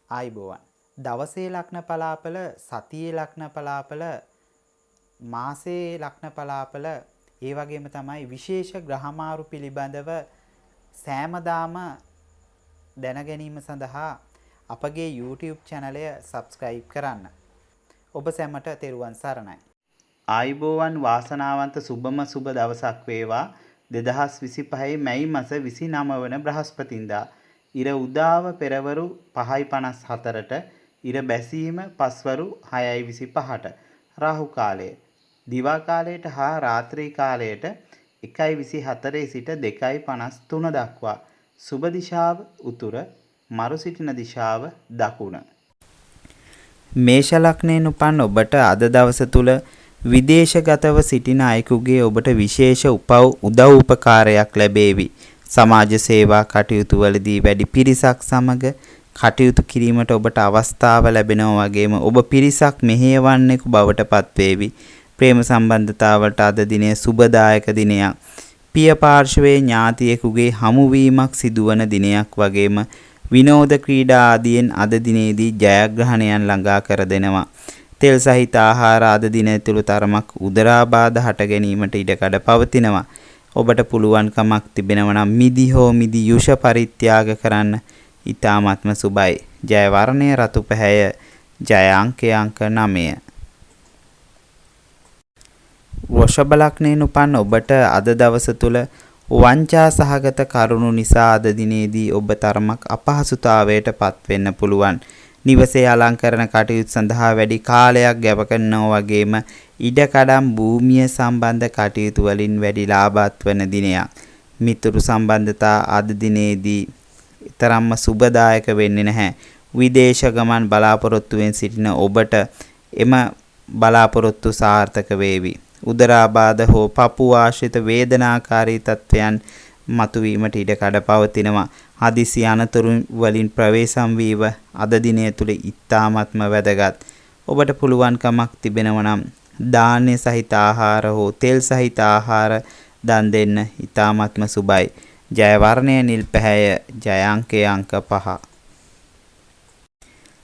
ආයිබෝවන්. දවසේ ලග්න පලාපල, සතියේ ලග්න පලාපල, මාසයේ ලග්න පලාපල, ඒ වගේම තමයි විශේෂ ග්‍රහමාරු පිළිබඳව සෑමදාම දැන ගැනීම සඳහා අපගේ YouTube channel එක subscribe කරන්න. ඔබ සැමට තෙරුවන් සරණයි. ආයිබෝවන් වාසනාවන්ත සුබම සුබ දවසක් වේවා. 2025 මැයි මාස 29 වන බ්‍රහස්පතින්දා ඉර උදාව පෙරවරු 5:54ට ඉර බැසීම පස්වරු 6:25ට රාහු කාලය දිවා කාලයට හා රාත්‍රී කාලයට 1:24 සිට 2:53 දක්වා සුබ දිශාව උතුර මරු සිටින දිශාව දකුණ. මේෂ ලග්නයෙන් උපන් ඔබට අද දවස තුල විදේශගතව සිටින අයෙකුගේ ඔබට විශේෂ උදව් උපකාරයක් ලැබේවි. සමාජ සේවා කටයුතු වලදී වැඩි පිරිසක් සමග කටයුතු කිරීමට ඔබට අවස්ථාව ලැබෙනවා වගේම ඔබ පිරිසක් මෙහෙයවන්නෙකු බවට පත්වේවි. ප්‍රේම සම්බන්ධතාවලට අද දිනය සුබදායක දිනයක්. පිය පාර්ශවයේ ඥාතියෙකුගේ හමුවීමක් සිදුවන දිනයක් වගේම විනෝද ක්‍රීඩා ආදියෙන් අද දිනේදී ජයග්‍රහණයන් ළඟා කර දෙනවා. තෙල් සහිත ආහාර අද දින තුළ තරමක් උදරාබාධ හට ගැනීමට ඉඩකඩ පවතිනවා. ඔබට පුළුවන්කමක් තිබෙනවා නම් මිදි හෝ මිදි යුෂ පරිත්‍යාග කරන්න ඊ타මාත්ම සුබයි. ජය වර්ණය රතු පැහැය. ජය අංකය අංක 9. වෘෂභ ලග්නයෙන් උපන් ඔබට අද දවස තුල වංචා සහගත කරුණු නිසා අද දිනේදී ඔබ තරමක් අපහසුතාවයට පත් වෙන්න පුළුවන්. නිවසේ අලංකරණ කටයුතු සඳහා වැඩි කාලයක් ගත කරනවා වගේම ඉඩකඩම් භූමිය සම්බන්ධ කටයුතු වලින් වැඩි ලාභවත් වන දිනයක්. මිතුරු සම්බන්ධතා අද දිනේදී තරම්ම සුබදායක වෙන්නේ නැහැ. විදේශ ගමන් බලාපොරොත්තුවෙන් සිටින ඔබට එම බලාපොරොත්තු සාර්ථක වේවි. උදරාබාධ හෝ පපුව ආශ්‍රිත වේදනාකාරී තත්ත්වයන් මතුවීමට ඉඩකඩ පවතිනවා. හදිසි අනතුරු වලින් ප්‍රවේශම් වීම අද දිනය තුල ඉතාමත්ම වැදගත්. ඔබට පුළුවන්කමක් තිබෙනවා නම් දාන්‍ය සහිත ආහාර හෝ තෙල් සහිත ආහාර දන් දෙන්න ඉතාමත්ම සුබයි. ජය වර්ණය නිල් පැහැය. ජය අංකය අංක 5.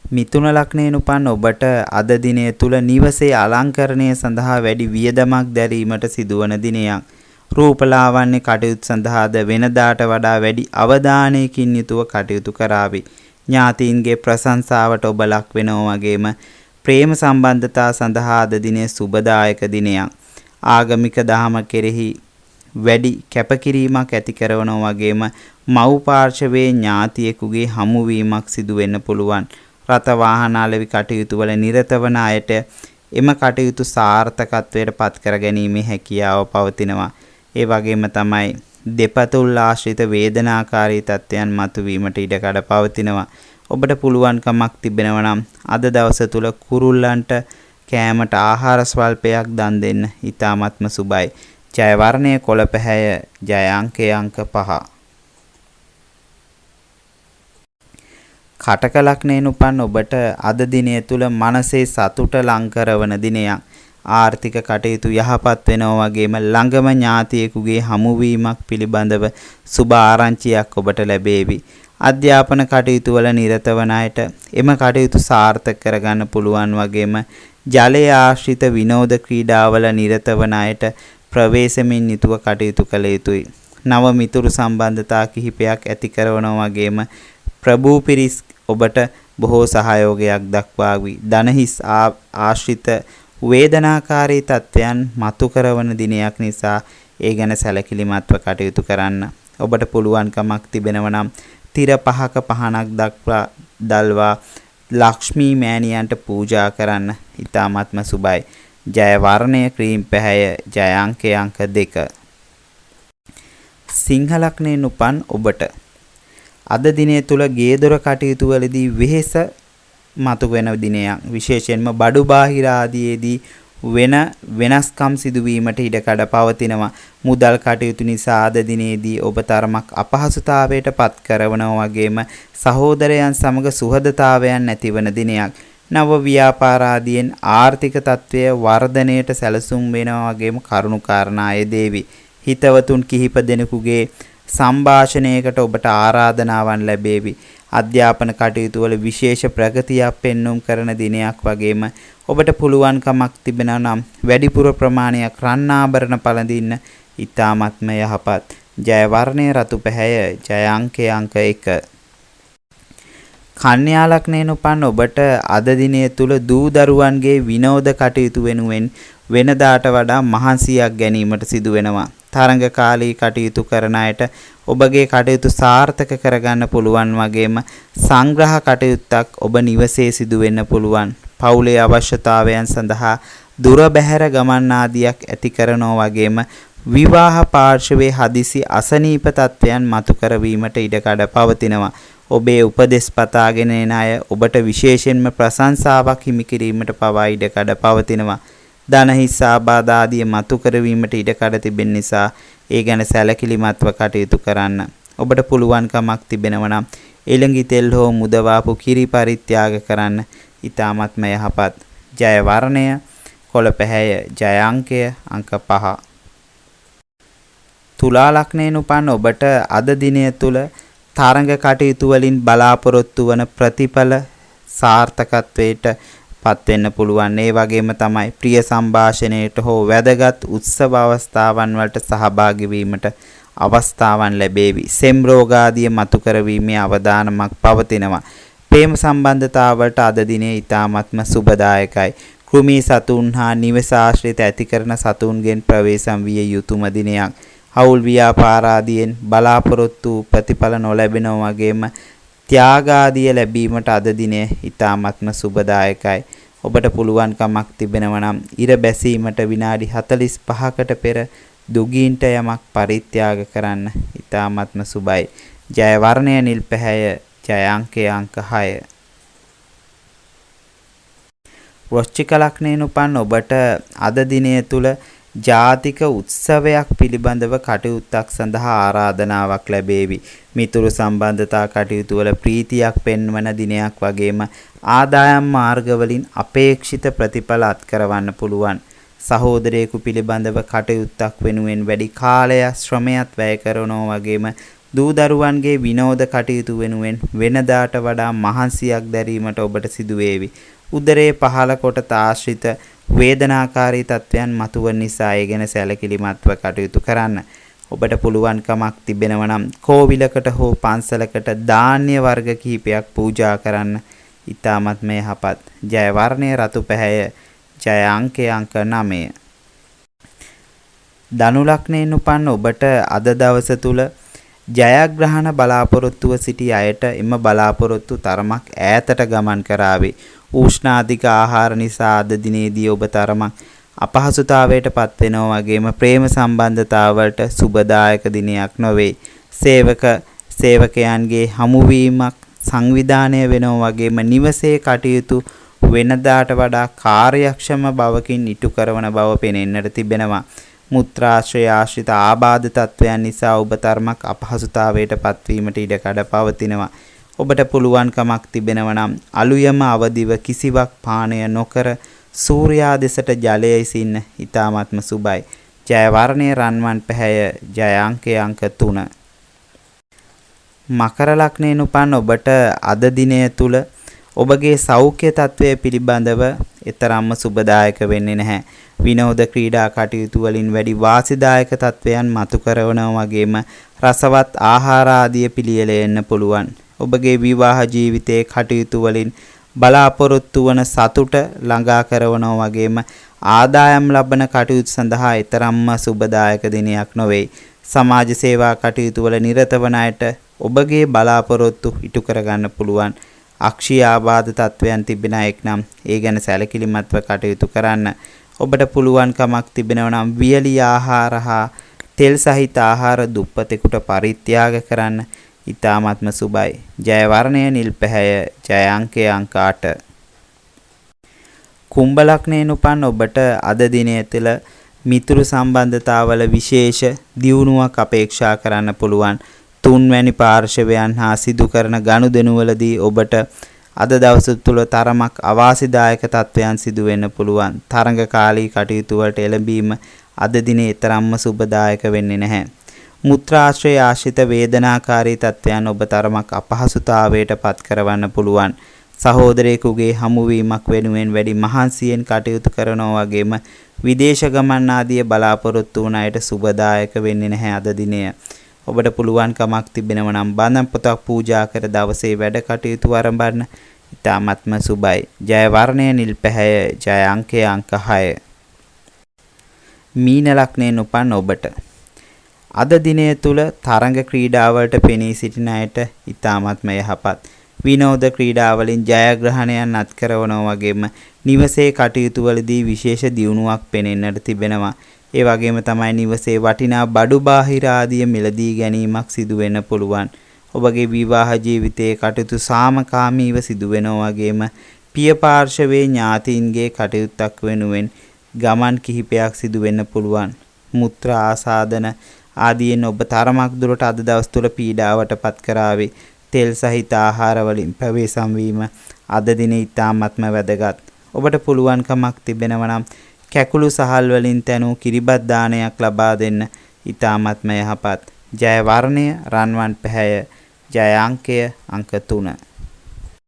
මිථුන ලග්නයෙන් උපන් ඔබට අද දිනය තුල නිවසේ අලංකරණය සඳහා වැඩි වියදමක් දැරීමට සිදුවන දිනයක්. රූපලාවන්‍ය කටයුතු සඳහාද වෙනදාට වඩා වැඩි අවධානයකින් යුතුව කටයුතු කරાવી. ඥාතීන්ගේ ප්‍රශංසාවට ඔබ ලක් වෙනවා වගේම ප්‍රේම සම්බන්ධතා සඳහා අද දිනේ සුබදායක දිනයක්. ආගමික දහම කෙරෙහි වැඩි කැපකිරීමක් ඇති කරනවා වගේම මව් පාර්ශවයේ ඥාතියෙකුගේ හමුවීමක් සිදු වෙන්න පුළුවන්. රථ වාහන අලෙවි කටයුතු වල නිරත වන අයට එම කටයුතු සාර්ථකත්වයට පත් කර ගැනීමේ හැකියාව පවතිනවා. ඒ වගේම තමයි දෙපතුල් ආශ්‍රිත වේදනාකාරී තත්ත්වයන් මතුවීමට ඉඩකඩ පවතිනවා. ඔබට පුළුවන්කමක් තිබෙනවා නම් අද දවස තුල කුරුල්ලන්ට කෑමට ආහාර ස්වල්පයක් දන් දෙන්න ඊ타මත්ම සුබයි. ජය වර්ණය කොළ පැහැය. ජය අංකය අංක 5. කටක ලග්නයෙන් උපන් ඔබට අද දිනය තුල මනසේ සතුට ලං කරවන දිනයක්. ආර්ථික කටයුතු යහපත් වෙනවා වගේම ළඟම ඥාතියෙකුගේ හමුවීමක් පිළිබඳව සුබ ආරංචියක් ඔබට ලැබේවි. අධ්‍යාපන කටයුතු වල නිරත වන අයට එම කටයුතු සාර්ථක කරගන්න පුළුවන් වගේම ජලය ආශ්‍රිත විනෝද ක්‍රීඩාවල නිරත වන අයට ප්‍රවේශමින් යුතුව කටයුතු කළ යුතුයි. නව මිතුරු සම්බන්ධතා කිහිපයක් ඇති කරනවා වගේම ප්‍රභූ පිරිස් ඔබට බොහෝ සහයෝගයක් දක්වාවි. ධනහිස් ආශ්‍රිත වේදනාකාරී තත්ත්වයන් මතු කරවන දිනයක් නිසා ඒ ගැන සැලකිලිමත්ව කටයුතු කරන්න. ඔබට පුළුවන්කමක් තිබෙනවා නම් තිර 5ක පහනක් දල්වා ලක්ෂ්මී මෑණියන්ට පූජා කරන්න ඊ타මාත්ම සුබයි. ජය වර්ණය ක්‍රීම් පැහැය. ජය අංකය අංක 2. සිංහ ලග්නයෙන් උපන් ඔබට අද දිනය තුල ගේදොර කටයුතු වලදී වෙහෙස මතු වෙන දිනයක්. විශේෂයෙන්ම බඩු බාහිර ආදීදී වෙනස්කම් සිදුවීමට ඉඩකඩ පවතිනවා. මුදල් කටයුතු නිසා අද දිනේදී ඔබ තරමක් අපහසුතාවයට පත් කරනවා වගේම සහෝදරයන් සමග සුහදතාවයන් නැතිවන දිනයක්. නව ව්‍යාපාර ආදීන් ආර්ථික තත්ත්වය වර්ධනයට සැලසුම් වෙනවා වගේම කරුණු කාරණා යෙදේවි. හිතවතුන් කිහිප දෙනෙකුගේ සංഭാෂණයකට ඔබට ආරාධනාවන් ලැබේවි. අධ්‍යාපන කටයුතු වල විශේෂ ප්‍රගතියක් පෙන්වුම් කරන දිනයක් වගේම ඔබට පුළුවන්කමක් තිබෙනවා නම් වැඩිපුර ප්‍රමාණයක් රන් ආභරණ පළඳින්න ඊ타ත්ම යහපත්. ජය වර්ණය රතු පැහැය. ජය අංකය අංක 1. කන්‍යා ලග්නයෙන් උපන් ඔබට අද දිනය තුල දූ දරුවන්ගේ විනෝද කටයුතු වෙනුවෙන් වෙනදාට වඩා මහන්සියක් ගැනීමට සිදු වෙනවා. තරඟකාලී කටයුතු කරන අයට ඔබගේ කටයුතු සාර්ථක කරගන්න පුළුවන් වගේම සංග්‍රහ කටයුත්තක් ඔබ නිවසේ සිදු වෙන්න පුළුවන්. පවුලේ අවශ්‍යතාවයන් සඳහා දුර බැහැර ගමන් ආදියක් ඇති කරනවා වගේම විවාහ පාර්ශවයේ හදිසි අසනීප තත්ත්වයන් මතු කරවීමට ඉඩකඩ පවතිනවා. ඔබේ උපදෙස් පතාගෙන එන අය ඔබට විශේෂයෙන්ම ප්‍රශංසාවක් හිමි කිරීමට පවා ඉඩකඩ පවතිනවා. ධන හිස් ආබාධ ආදී මතු කරවීමට ඉඩකඩ තිබෙන නිසා ඒ ගැන සැලකිලිමත්ව කටයුතු කරන්න. ඔබට පුළුවන්කමක් තිබෙනවා නම් එළඟි තෙල් හෝ මුදවාපු කිරි පරිත්‍යාග කරන්න. ඊ타ත්ම යහපත්. ජය වර්ණය කොළ පැහැය. ජය අංකය අංක 5. තුලා ලග්නයෙන් උපන් ඔබට අද දිනය තුල තරඟ කටයුතු වලින් බලාපොරොත්තු වන ප්‍රතිඵල සාර්ථකත්වයට පත් වෙන්න පුළුවන්. ඒ වගේම තමයි ප්‍රිය සංഭാෂණයට හෝ වැදගත් උත්සව අවස්ථාවන් වලට සහභාගී වීමට අවස්ථාවන් ලැබේවි. සෙම් රෝග ආදී මතු කරවීමේ අවදානමක් පවතිනවා. ප්‍රේම සම්බන්ධතාවලට අද දිනේ ඊ타ත්ම සුබදායකයි. කෘමී සතුන් හා නිවස ආශ්‍රිත ඇති කරන සතුන්ගෙන් ප්‍රවේශම් විය යුතුම දිනයක්. හවුල් ව්‍යාපාර ආදීන් බලාපොරොත්තු ප්‍රතිඵල නොලැබෙනවා වගේම ත්‍යාග ආදිය ලැබීමට අද දිනේ ඊ타ත්ම සුබදායකයි. ඔබට පුළුවන්කමක් තිබෙනවා නම් ඉර බැසීමට විනාඩි 45කට පෙර දුගීන්ට යමක් පරිත්‍යාග කරන්න. ඊ타ත්ම සුබයි. ජය වර්ණය නිල් පැහැය. ජය අංකය අංක 6. වෘශ්චික ලග්නයෙන් උපන් ඔබට අද දිනය තුල ජාතික උත්සවයක් පිළිබඳව කටයුත්තක් සඳහා ආරාධනාවක් ලැබේවි. මිතුරු සම්බන්ධතා කටයුතු වල ප්‍රීතියක් පෙන්වන දිනයක් වගේම ආදායම් මාර්ගවලින් අපේක්ෂිත ප්‍රතිඵල අත්කරවන්න පුළුවන්. සහෝදරයෙකු පිළිබඳව කටයුත්තක් වෙනුවෙන් වැඩි කාලයක් ශ්‍රමයක් වැය කරනවා වගේම දූ දරුවන්ගේ විනෝද කටයුතු වෙනුවෙන් වෙනදාට වඩා මහන්සියක් දැරීමට ඔබට සිදු වේවි. උදරයේ පහළ කොටස ආශ්‍රිත වේදනාකාරී තත්ත්වයන් මතුවන නිසා ඒ ගැන සැලකිලිමත්ව කටයුතු කරන්න. ඔබට පුළුවන්කමක් තිබෙනවා නම් කෝවිලකට හෝ පන්සලකට ධාන්‍ය වර්ග කිහිපයක් පූජා කරන්න. ඊ타ත්ම යහපත්. ජය වර්ණය රතු පැහැය. ජය අංකය අංක 9. ධනු ලග්නයෙන් උපන් ඔබට අද දවස තුල ජයග්‍රහණ බලාපොරොත්තුව සිටි අයට එම බලාපොරොත්තු තරමක් ඈතට ගමන් කරાવી. උෂ්ණාධික ආහාර නිසා අද දිනේදී ඔබ තරමක් අපහසුතාවයට පත් වෙනවා වගේම ප්‍රේම සම්බන්ධතාවලට සුබදායක දිනයක් නොවේ. සේවකයන්ගේ හමුවීමක් සංවිධානය වෙනවා වගේම නිවසේ කටයුතු වෙනදාට වඩා කාර්යක්ෂම බවකින් ඉටු කරන බව පෙනෙන්නට තිබෙනවා. මුත්‍රාශ්‍රය ආශ්‍රිත ආබාධ තත්වයන් නිසා ඔබ තරමක් අපහසුතාවයට පත්වීමට ඉඩකඩ පවතිනවා. ඔබට පුළුවන්කමක් තිබෙනවා නම් අලුයම අවදිව කිසිවක් පානය නොකර සූර්යා දෙසට ජලය ඉසින්න. ඊ타ත්ම සුබයි. ජය වර්ණය රන්වන් පැහැය. ජය අංකය අංක 3. මකර ලග්නයෙන් උපන් ඔබට අද දිනය තුල ඔබගේ සෞඛ්‍ය තත්වය පිළිබඳව එතරම්ම සුබදායක වෙන්නේ නැහැ. විනෝද ක්‍රීඩා කටයුතු වලින් වැඩි වාසිදායක තත්වයන් මතු කරනවා වගේම රසවත් ආහාර ආදිය පිළියෙලෙන්න පුළුවන්. ඔබගේ විවාහ ජීවිතයේ කටයුතු වලින් බලාපොරොත්තු වන සතුට ළඟා කරනවා වගේම ආදායම් ලබන කටයුතු සඳහා ඊතරම්ම සුබදායක දිනයක් නොවේ. සමාජ සේවා කටයුතු වල නිරත වන අයට ඔබගේ බලාපොරොත්තු ඉටු කරගන්න පුළුවන්. අක්ෂී ආබාධ තත්වයන් තිබෙන අයෙක් නම් ඒ ගැන සැලකිලිමත්ව කටයුතු කරන්න. ඔබට පුළුවන්කමක් තිබෙනවා නම් වියලි ආහාර හා තෙල් සහිත ආහාර දුප්පතෙකුට පරිත්‍යාග කරන්න. ඊ타ත්ම සුබයි. ජය වර්ණය නිල් පැහැය. ජය අංකය අංක 8. කුම්භ ලග්නයෙන් උපන් ඔබට අද දිනය තුළ මිතුරු සම්බන්ධතාවල විශේෂ දියුණුවක් අපේක්ෂා කරන්න පුළුවන්. තුන්වැනි පාර්ශවයන් හා සිදු කරන ගනුදෙනුවලදී ඔබට අද දවස තුළ තරමක් අවාසිදායක තත්වයන් සිදු වෙන්න පුළුවන්. තරඟකාලී කටයුතු වලට එළඹීම අද දිනේ තරම්ම සුබදායක වෙන්නේ නැහැ. මුත්‍රාශ්‍රය ආශ්‍රිත වේදනාකාරී තත්ත්වයන් ඔබ තරමක් අපහසුතාවයට පත් කරවන්න පුළුවන්. සහෝදරයෙකුගේ හමුවීමක් වෙනුවෙන් වැඩි මහන්සියෙන් කටයුතු කරනවා වගේම විදේශ ගමන් ආදී බලාපොරොත්තු වුණ අයට සුබදායක වෙන්නේ නැහැ අද දිනය. ඔබට පුළුවන්කමක් තිබෙනවා නම් බඳන් පොතක් පූජා කර දවසේ වැඩ කටයුතු ආරම්භන්න. ඉතාමත්ම සුබයි. ජය වර්ණය නිල් පැහැය. ජය අංකය අංක 6. මීන ලග්නයෙන් උපන් ඔබට අද දිනය තුල තරඟ ක්‍රීඩාවලට පෙනී සිටින අයට ඉතාමත්ම යහපත්. විනෝද ක්‍රීඩාවලින් ජයග්‍රහණයන් අත්කරවනවා වගේම නිවසේ කටයුතු වලදී විශේෂ දියුණුවක් පෙනෙන්නට තිබෙනවා. ඒ වගේම තමයි නිවසේ වටිනා බඩු බාහිර ආදිය මිලදී ගැනීමක් සිදු වෙන්න පුළුවන්. ඔබගේ විවාහ ජීවිතයේ කටයුතු සාමකාමීව සිදු වෙනවා වගේම පිය පාර්ශවයේ ඥාතීන්ගේ කටයුත්තක් වෙනුවෙන් ගමන් කිහිපයක් සිදු වෙන්න පුළුවන්. මුත්‍රා ආසාදන ආදීන් ඔබ තරමක් දුරට අද දවස් තුල පීඩාවට පත් කරાવી. තෙල් සහිත ආහාර වලින් ප්‍රවේශම් වීම අද දිනේ ඉතාමත්ම වැදගත්. ඔබට පුළුවන්කමක් තිබෙනවා නම් කැකුළු සහල් වලින් තැනූ කිරිබත් දානයක් ලබා දෙන්න ඉතාමත්ම යහපත්. ජය වර්ණය රන්වන් පැහැය. ජය අංකය අංක 3.